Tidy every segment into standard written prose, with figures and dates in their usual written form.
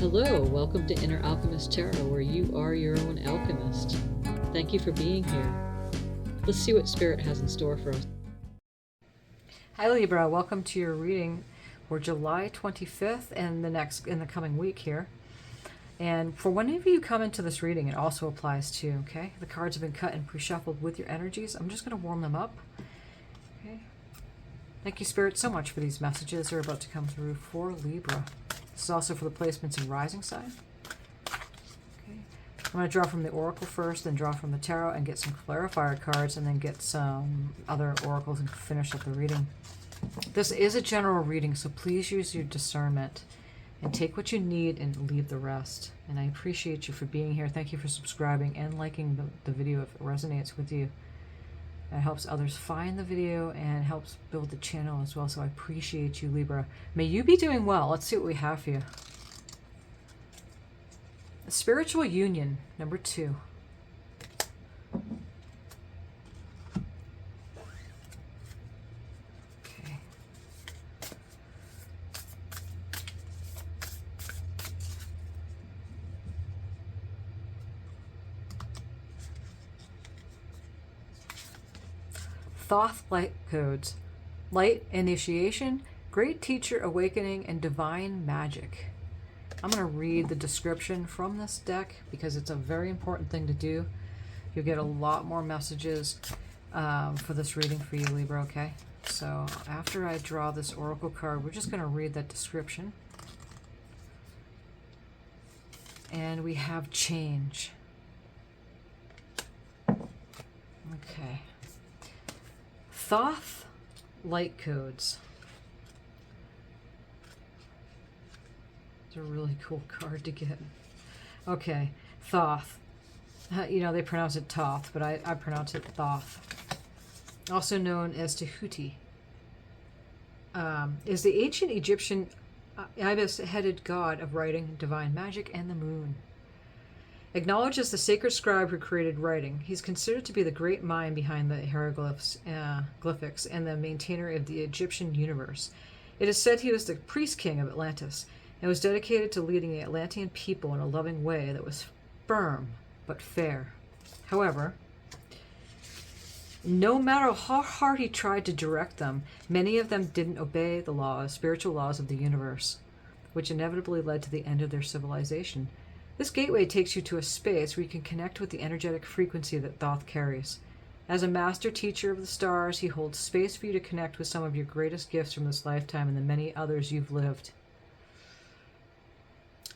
Hello, welcome to Inner Alchemist Tarot, where you are your own alchemist. Thank you for being here. Let's see what Spirit has in store for us. Hi Libra, welcome to your reading for July 25th and in the coming week here. And for whenever you come into this reading, it also applies to, okay? The cards have been cut and pre-shuffled with your energies. I'm just going to warm them up. Okay. Thank you, Spirit, so much for these messages that are about to come through for Libra. This is also for the placements in rising sign. Okay. I'm going to draw from the Oracle first, then draw from the Tarot and get some clarifier cards, and then get some other oracles and finish up the reading. This is a general reading, so please use your discernment and take what you need and leave the rest. And I appreciate you for being here. Thank you for subscribing and liking the video if it resonates with you. It helps others find the video and helps build the channel as well. So I appreciate you, Libra. May you be doing well. Let's see what we have for you. A spiritual union, number 2. Okay. Thoth light codes. Light initiation, great teacher awakening, and divine magic. I'm going to read the description from this deck because it's a very important thing to do. You'll get a lot more messages for this reading for you, Libra, okay? So after I draw this oracle card, we're just going to read that description. And we have change. Okay. Thoth light codes. It's a really cool card to get. Okay, Thoth. You know, they pronounce it Toth, but I pronounce it Thoth. Also known as Tehuti. Is the ancient Egyptian ibis-headed god of writing, divine magic, and the moon. Acknowledged as the sacred scribe who created writing, he's considered to be the great mind behind the hieroglyphics and the maintainer of the Egyptian universe. It is said he was the priest king of Atlantis and was dedicated to leading the Atlantean people in a loving way that was firm but fair. However, no matter how hard he tried to direct them, many of them didn't obey the laws, spiritual laws of the universe, which inevitably led to the end of their civilization. This gateway takes you to a space where you can connect with the energetic frequency that Thoth carries. As a master teacher of the stars, he holds space for you to connect with some of your greatest gifts from this lifetime and the many others you've lived.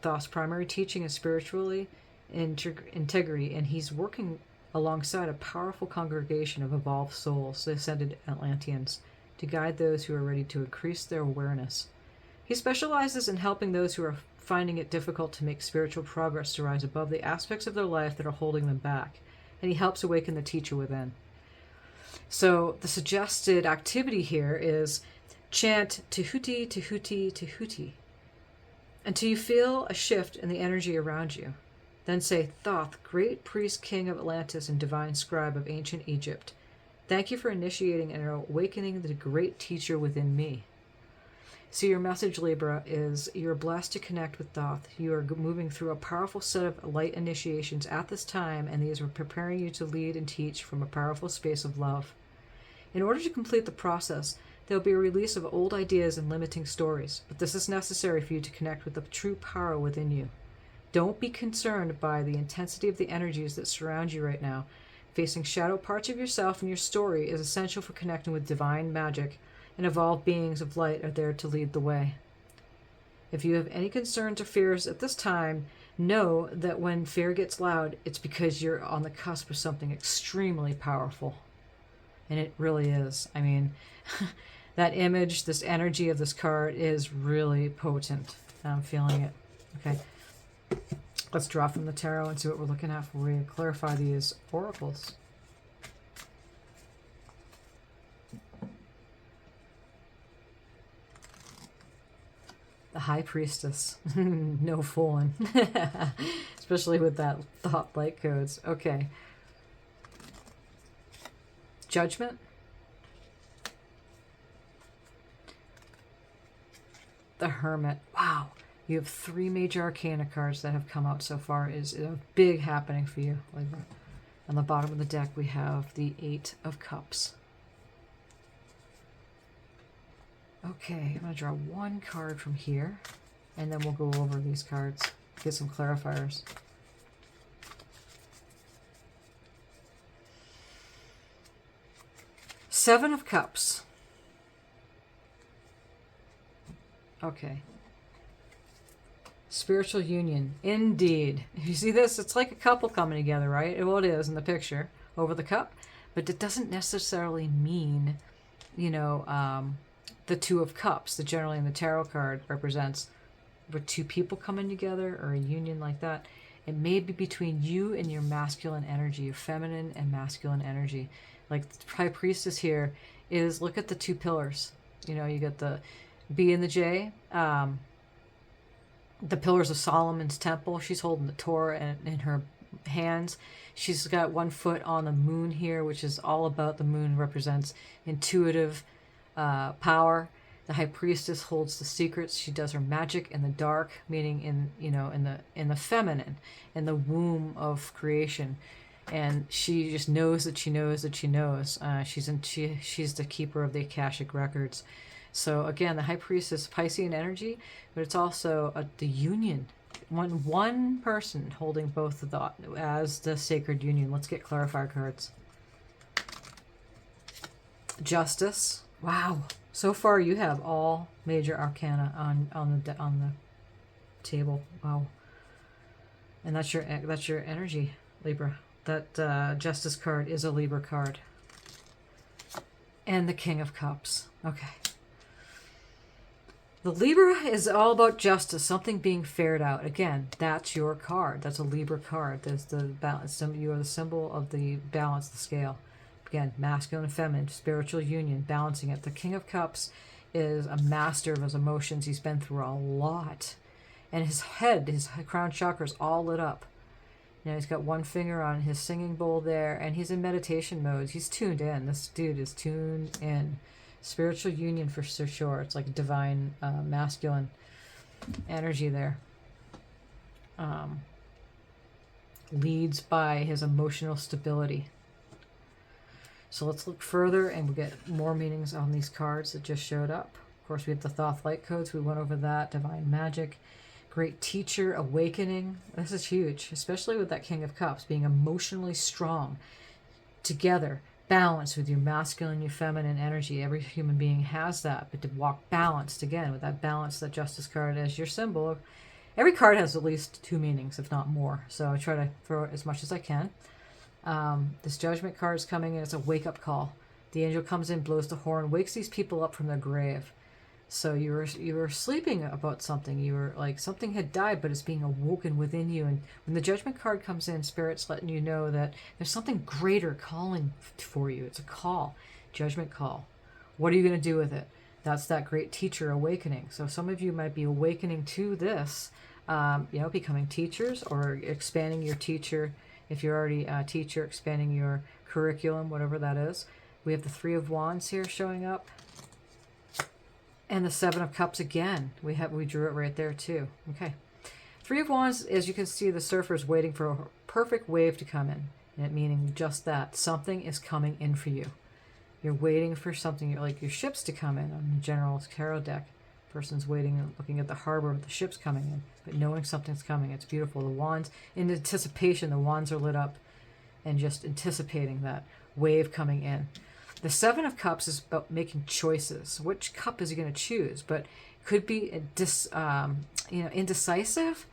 Thoth's primary teaching is spiritually integrity, and he's working alongside a powerful congregation of evolved souls, the ascended Atlanteans, to guide those who are ready to increase their awareness. He specializes in helping those who are finding it difficult to make spiritual progress to rise above the aspects of their life that are holding them back, and he helps awaken the teacher within. So the suggested activity here is chant Tehuti, Tehuti, Tehuti, until you feel a shift in the energy around you. Then say, Thoth, great priest king of Atlantis and divine scribe of ancient Egypt, thank you for initiating and awakening the great teacher within me. So your message, Libra, is you're blessed to connect with Thoth. You are moving through a powerful set of light initiations at this time, and these are preparing you to lead and teach from a powerful space of love. In order to complete the process, there will be a release of old ideas and limiting stories, but this is necessary for you to connect with the true power within you. Don't be concerned by the intensity of the energies that surround you right now. Facing shadow parts of yourself and your story is essential for connecting with divine magic, and evolved beings of light are there to lead the way. If you have any concerns or fears at this time, know that when fear gets loud, it's because you're on the cusp of something extremely powerful. And it really is. I mean, that image, this energy of this card is really potent. I'm feeling it. Okay. Let's draw from the tarot and see what we're looking at before we clarify these oracles. The High Priestess. No fooling. Especially with that Thoth light codes. Okay. Judgment. The Hermit. Wow. You have 3 major arcana cards that have come out so far. Is a big happening for you, Libra. On the bottom of the deck, we have the 8 of Cups. Okay, I'm going to draw 1 card from here, and then we'll go over these cards, get some clarifiers. Seven of Cups. Okay. Spiritual union. Indeed. If you see this, it's like a couple coming together, right? Well, it is in the picture over the cup. But it doesn't necessarily mean, you know, the 2 of Cups that generally in the tarot card represents with 2 people coming together or a union like that. It may be between you and your masculine energy, your feminine and masculine energy. Like the High Priestess here is, look at the 2 pillars. You know, you got the B and the J. The pillars of Solomon's temple. She's holding the Torah in her hands. She's got 1 foot on the moon here, which is all about the moon, represents intuitive power. The High Priestess holds the secrets. She does her magic in the dark, meaning in the feminine, in the womb of creation. And she just knows that she knows that she knows. She's the keeper of the Akashic records. So again, the High Priestess, Piscean energy, but it's also the union. One person holding both of the as the sacred union. Let's get clarifier cards. Justice. Wow. So far, you have all major arcana on the table. Wow. And that's your energy, Libra. That Justice card is a Libra card. And the King of Cups. Okay. The Libra is all about justice, something being fared out. Again, that's your card. That's a Libra card. There's the balance. You are the symbol of the balance, the scale. Again, masculine and feminine, spiritual union, balancing it. The King of Cups is a master of his emotions. He's been through a lot. And his head, his crown chakra is all lit up. You know, he's got 1 finger on his singing bowl there, and he's in meditation mode. He's tuned in. This dude is tuned in. Spiritual union for sure. It's like divine masculine energy there. Leads by his emotional stability. So let's look further and we'll get more meanings on these cards that just showed up. Of course, we have the Thoth light codes. We went over that. Divine magic. Great teacher. Awakening. This is huge, especially with that King of Cups. Being emotionally strong together. Balance with your masculine, your feminine energy. Every human being has that, but to walk balanced again with that balance, that Justice card as your symbol. Every card has at least 2 meanings, if not more. So I try to throw it as much as I can. This Judgment card is coming in. It's a wake-up call. The angel comes in, blows the horn, wakes these people up from their grave. So you were sleeping about something. You were like, something had died, but it's being awoken within you. And when the Judgment card comes in, Spirit's letting you know that there's something greater calling for you. It's a call, Judgment call. What are you going to do with it? That's that great teacher awakening. So some of you might be awakening to this, becoming teachers or expanding your teacher. If you're already a teacher, expanding your curriculum, whatever that is. We have the 3 of Wands here showing up. And the 7 of Cups again. We drew it right there too. Okay. 3 of Wands, as you can see, the surfer is waiting for a perfect wave to come in. And it meaning just that. Something is coming in for you. You're waiting for something, like your ships to come in on the general tarot deck. Person's waiting and looking at the harbor with the ships coming in, but knowing something's coming. It's beautiful. The wands, in anticipation, the wands are lit up and just anticipating that wave coming in. The 7 of Cups is about making choices. Which cup is he going to choose? But it could be indecisive.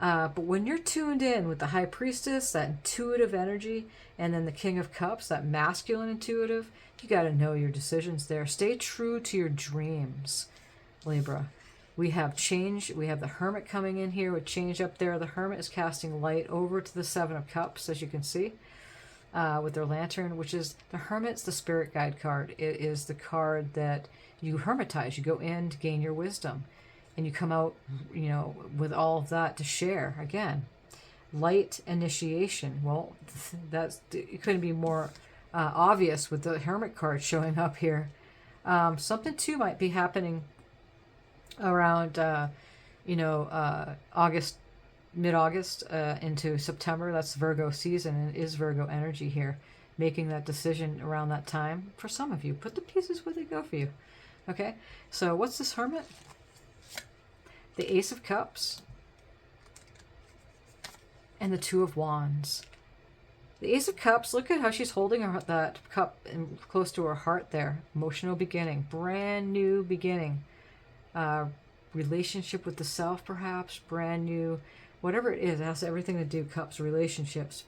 But when you're tuned in with the High Priestess, that intuitive energy, and then the King of Cups, that masculine intuitive, you got to know your decisions there. Stay true to your dreams, Libra. We have change. We have the Hermit coming in here with change up there. The Hermit is casting light over to the 7 of Cups, as you can see. With their lantern, which is the Hermit's the spirit guide card. It is the card that you hermitize. You go in to gain your wisdom, and you come out, with all of that to share. Again, light initiation. Well, it couldn't be more obvious with the Hermit card showing up here. Something too might be happening around August, mid-August into September. That's Virgo season, and it is Virgo energy here, making that decision around that time. For some of you, put the pieces where they go for you. Okay, so what's this Hermit? The Ace of Cups and the Two of Wands. The Ace of Cups, look at how she's holding that cup close to her heart there. Emotional beginning, brand new beginning. Relationship with the self, perhaps, brand new, whatever it is. It has everything to do, cups, relationships,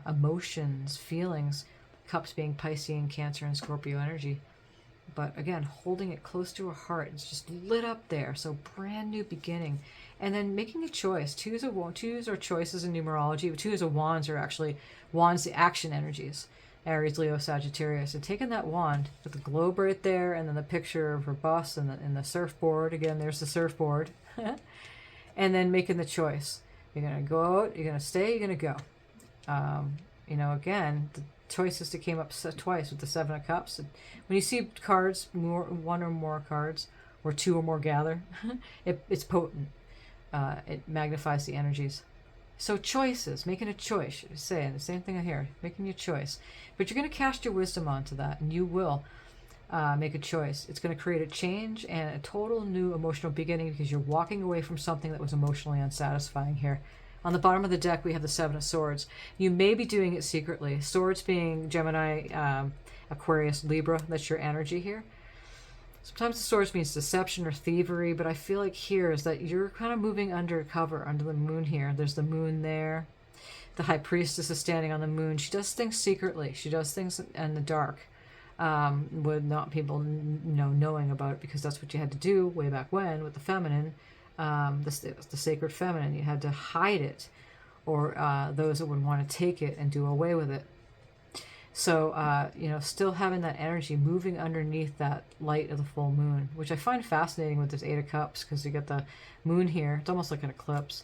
emotions, feelings. Cups being Piscean, Cancer, and Scorpio energy. But again, holding it close to her heart. It's just lit up there. So brand new beginning. And then making a choice. Twos are choices in numerology. But twos of wands are actually wands, the action energies. Aries, Leo, Sagittarius. And taking that wand with the globe right there, and then the picture of her bus and the surfboard. Again, there's the surfboard. And then making the choice. You're going to go out, you're going to stay, you're going to go. Again, the choices that came up twice with the Seven of Cups. When you see cards, one or more cards, or two or more gather, it's potent. It magnifies the energies. So choices, making a choice. Saying the same thing here, making your choice. But you're going to cast your wisdom onto that, and you will make a choice. It's going to create a change and a total new emotional beginning, because you're walking away from something that was emotionally unsatisfying here. On the bottom of the deck, we have the Seven of Swords. You may be doing it secretly. Swords being Gemini, Aquarius, Libra. That's your energy here. Sometimes the swords means deception or thievery, but I feel like here is that you're kind of moving undercover, under the moon here. There's the moon there. The High Priestess is standing on the moon. She does things secretly. She does things in the dark, with not people knowing about it, because that's what you had to do way back when with the feminine. The sacred feminine, you had to hide it, or those that would want to take it and do away with it. So still having that energy moving underneath that light of the full moon, which I find fascinating with this Eight of Cups, because you get the moon here. It's almost like an eclipse,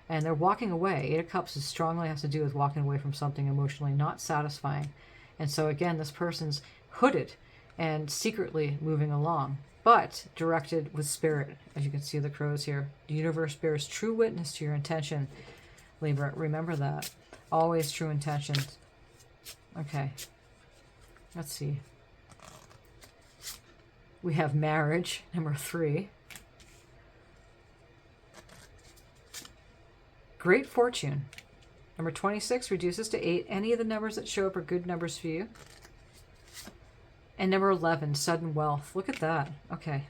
and they're walking away. Eight of Cups is strongly has to do with walking away from something emotionally not satisfying. And so again, this person's hooded and secretly moving along, but directed with spirit. As you can see the crows here. The universe bears true witness to your intention, Libra. Remember that. Always true intentions. Okay. Let's see. We have marriage, number 3. Great fortune. Number 26 reduces to 8. Any of the numbers that show up are good numbers for you. And number 11, sudden wealth. Look at that. Okay.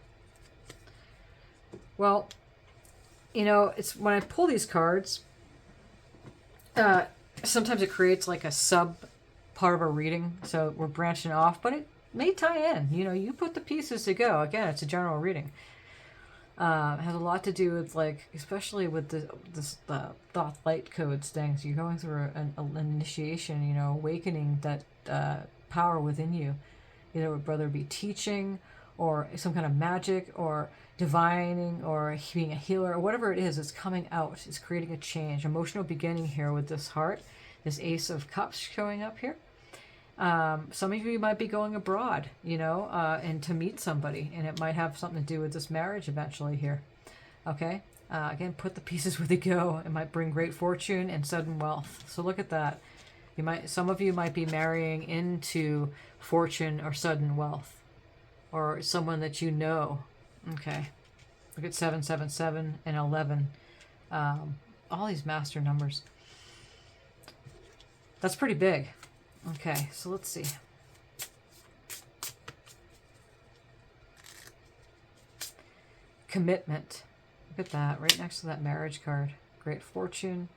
Well, it's when I pull these cards, sometimes it creates like a sub part of a reading, so we're branching off, but it may tie in. You put the pieces to go. Again, it's a general reading. It has a lot to do with, like, especially with the Thoth light codes things. You're going through an initiation, awakening that power within you. Whether it be teaching or some kind of magic or divining or being a healer or whatever it is, it's coming out. It's creating a change. Emotional beginning here with this heart, this Ace of Cups showing up here. Some of you might be going abroad, and to meet somebody, and it might have something to do with this marriage eventually here. Okay? Again, put the pieces where they go. It might bring great fortune and sudden wealth. So look at that. Some of you might be marrying into fortune or sudden wealth, or someone that you know. Okay. Look at 777 and 11. All these master numbers. That's pretty big. Okay, so let's see. Commitment. Look at that, right next to that marriage card. Great fortune.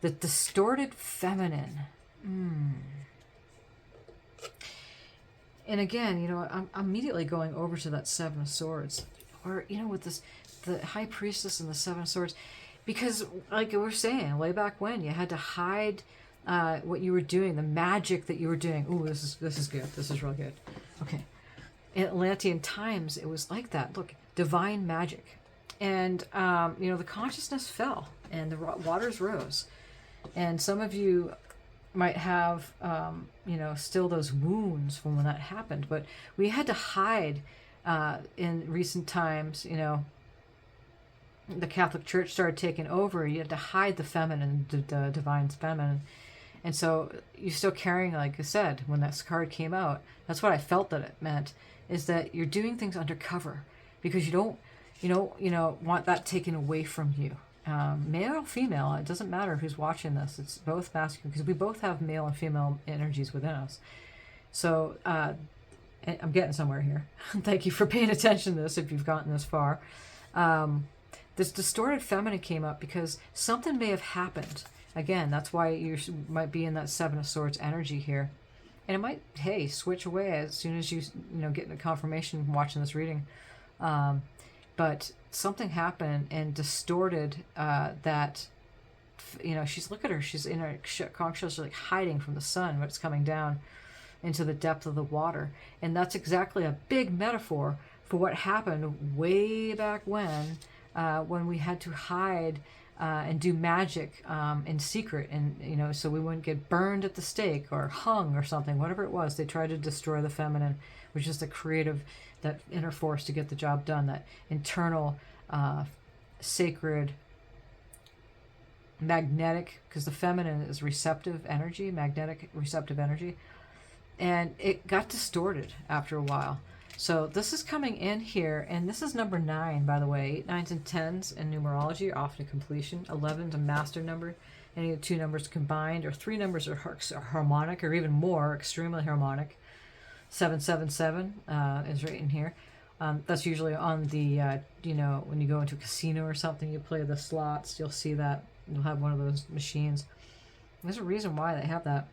The distorted feminine. And again, I'm immediately going over to that Seven of Swords. Or, with this, the High Priestess and the Seven of Swords. Because, like we were saying, way back when, you had to hide what you were doing, the magic that you were doing. Ooh, this is good. This is real good. Okay. In Atlantean times, it was like that. Look, divine magic. And, the consciousness fell and the waters rose. And some of you might have, still those wounds from when that happened. But we had to hide in recent times, the Catholic Church started taking over. You had to hide the feminine, the divine feminine. And so you're still carrying, like I said, when that card came out, that's what I felt that it meant, is that you're doing things undercover because you don't want that taken away from you. Male or female, it doesn't matter who's watching this. It's both masculine because we both have male and female energies within us. So I'm getting somewhere here. Thank you for paying attention to this if you've gotten this far. This distorted feminine came up because something may have happened. Again, that's why you might be in that Seven of Swords energy here. And it might, hey, switch away as soon as you get the confirmation watching this reading. But something happened and distorted that, she's, look at her, she's in her conch shell, she's like hiding from the sun, but it's coming down into the depth of the water. And that's exactly a big metaphor for what happened way back when we had to hide and do magic in secret, and so we wouldn't get burned at the stake or hung or something, whatever it was. They tried to destroy the feminine, which is the creative, that inner force to get the job done, that internal sacred magnetic, because the feminine is receptive energy, magnetic receptive energy, and it got distorted after a while. So this is coming in here, and this is number 9, by the way. 8, 9s, and 10s in numerology are often completion. 11's a master number. Any of the 2 numbers combined, or 3 numbers are harmonic, or even more, extremely harmonic. 777 is right in here. That's usually on the, when you go into a casino or something, you play the slots, you'll see that. You'll have one of those machines. There's a reason why they have that.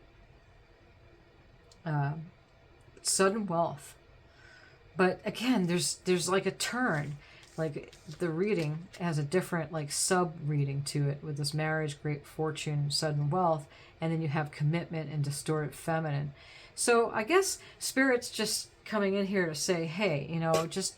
Sudden wealth. But again, there's like a turn, like the reading has a different like sub reading to it with this marriage, great fortune, sudden wealth, and then you have commitment and distorted feminine. So I guess Spirit's just coming in here to say, hey, just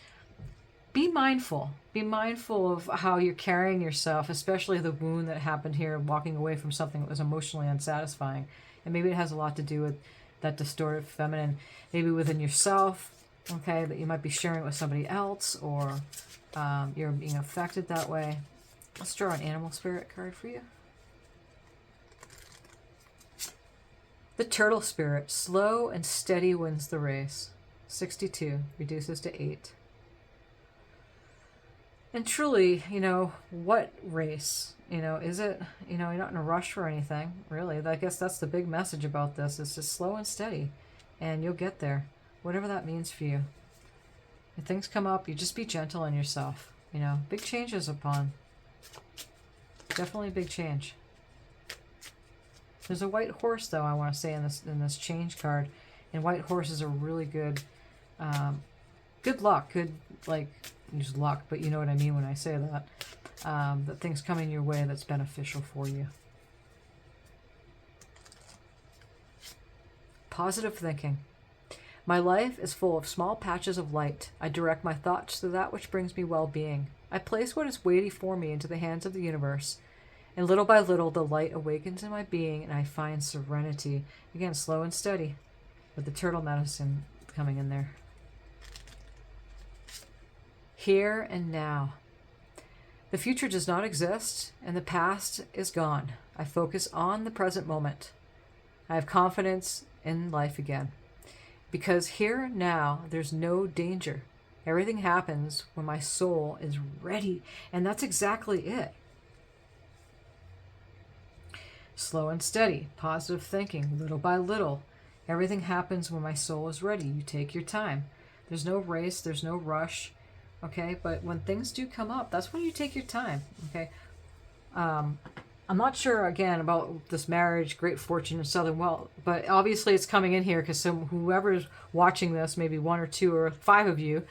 be mindful. Be mindful of how you're carrying yourself, especially the wound that happened here, walking away from something that was emotionally unsatisfying. And maybe it has a lot to do with that distorted feminine, maybe within yourself. Okay, that you might be sharing it with somebody else, or you're being affected that way. Let's draw an animal spirit card for you. The turtle spirit, slow and steady wins the race. 62 reduces to 8. And truly, what race? Is it, you're not in a rush for anything, really. I guess that's the big message about this. It's just slow and steady, and you'll get there. Whatever that means for you. If things come up, you just be gentle on yourself. Big changes upon. Definitely a big change. There's a white horse, though, I want to say in this change card. And white horses are really good. Good luck. Good, use luck, but you know what I mean when I say that. That things coming your way that's beneficial for you. Positive thinking. My life is full of small patches of light. I direct my thoughts to that which brings me well-being. I place what is weighty for me into the hands of the universe, and little by little the light awakens in my being, and I find serenity. Again, slow and steady, with the turtle medicine coming in there. Here and now. The future does not exist, and the past is gone. I focus on the present moment. I have confidence in life again. Because here and now, there's no danger. Everything happens when my soul is ready. And that's exactly it. Slow and steady, positive thinking, little by little. Everything happens when my soul is ready. You take your time. There's no race, there's no rush. Okay, but when things do come up, that's when you take your time. Okay. I'm not sure, again, about this marriage, great fortune, and southern wealth, but obviously it's coming in here because whoever's watching this, maybe 1 or 2 or 5 of you,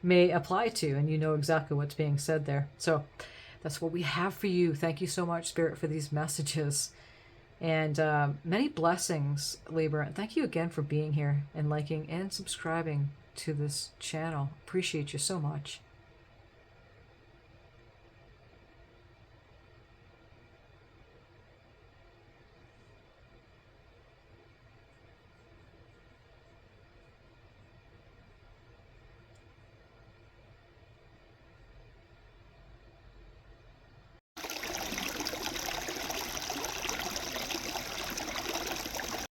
may apply to, and you know exactly what's being said there. So that's what we have for you. Thank you so much, Spirit, for these messages. And many blessings, Libra. And thank you again for being here and liking and subscribing to this channel. Appreciate you so much.